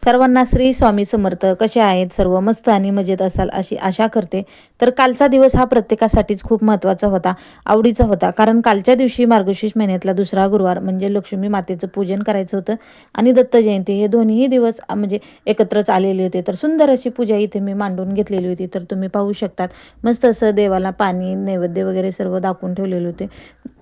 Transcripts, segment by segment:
सर्वांना श्री स्वामी समर्थ. कसे आहेत सर्व? मस्त आणि मजेत असाल अशी आशा करते. तर कालचा दिवस हा प्रत्येकासाठीच खूप महत्त्वाचा होता, आवडीचा होता. कारण कालच्या दिवशी मार्गशीर्ष महिन्यातला दुसरा गुरुवार म्हणजे लक्ष्मी मातेचं पूजन करायचं होतं आणि दत्त जयंती हे दोन्ही दिवस म्हणजे एकत्रच आलेले होते. तर सुंदर अशी पूजा इथे मी मांडून घेतलेली होती. तर तुम्ही पाहू शकतात मस्त असं देवाला पाणी नैवेद्य वगैरे सर्व दाखवून ठेवलेले होते.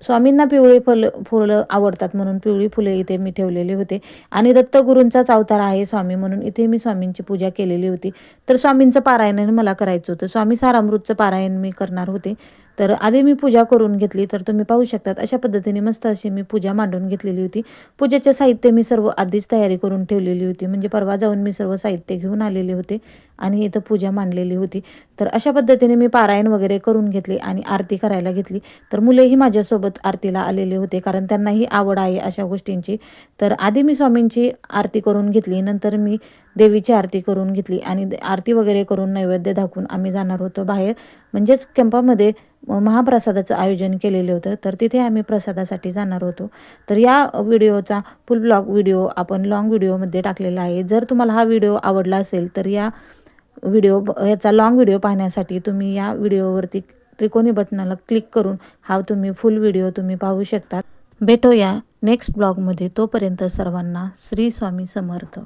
स्वामींना पिवळे फुलं आवडतात म्हणून पिवळी फुले इथे मी ठेवलेली होते आणि दत्तगुरूंचाच अवतार आहे स्वामी म्हणून इथे मी स्वामींची पूजा केलेली होती. तर स्वामींचं पारायण मला करायचं होतं. स्वामी सारामृतचं पारायण मी करणार होते. तर आधी मी पूजा करून घेतली. तर तुम्ही पाहू शकतात अशा पद्धतीने मस्त अशी मी पूजा मांडून घेतलेली होती. पूजेचे साहित्य मी सर्व आधीच तयारी करून ठेवलेली होती. म्हणजे परवा जाऊन मी सर्व साहित्य घेऊन आलेले होते आणि इथं पूजा मांडलेली होती. तर अशा पद्धतीने मी पारायण वगैरे करून घेतले आणि आरती करायला घेतली. तर मुलेही माझ्यासोबत आरतीला आलेले होते कारण त्यांनाही आवड आहे अशा गोष्टींची. तर आधी मी स्वामींची आरती करून घेतली, नंतर मी देवीची आरती करून घेतली आणि आरती वगैरे करून नैवेद्य दाखवून आम्ही जाणार होतो बाहेर. म्हणजेच कॅम्पामध्ये महाप्रसादाचं आयोजन केलेलं होतं. तर तिथे आम्ही प्रसादासाठी जाणार होतो. तर या व्हिडिओचा फुल ब्लॉग व्हिडिओ आपण लाँग व्हिडिओमध्ये टाकलेला आहे. जर तुम्हाला हा व्हिडिओ आवडला असेल तर याचा लाँग व्हिडिओ पाहण्यासाठी तुम्ही या व्हिडिओवरती त्रिकोणी बटनाला क्लिक करून हा तुम्ही फुल व्हिडिओ तुम्ही पाहू शकता. भेटूया नेक्स्ट ब्लॉगमध्ये. तोपर्यंत सर्वांना श्री स्वामी समर्थ.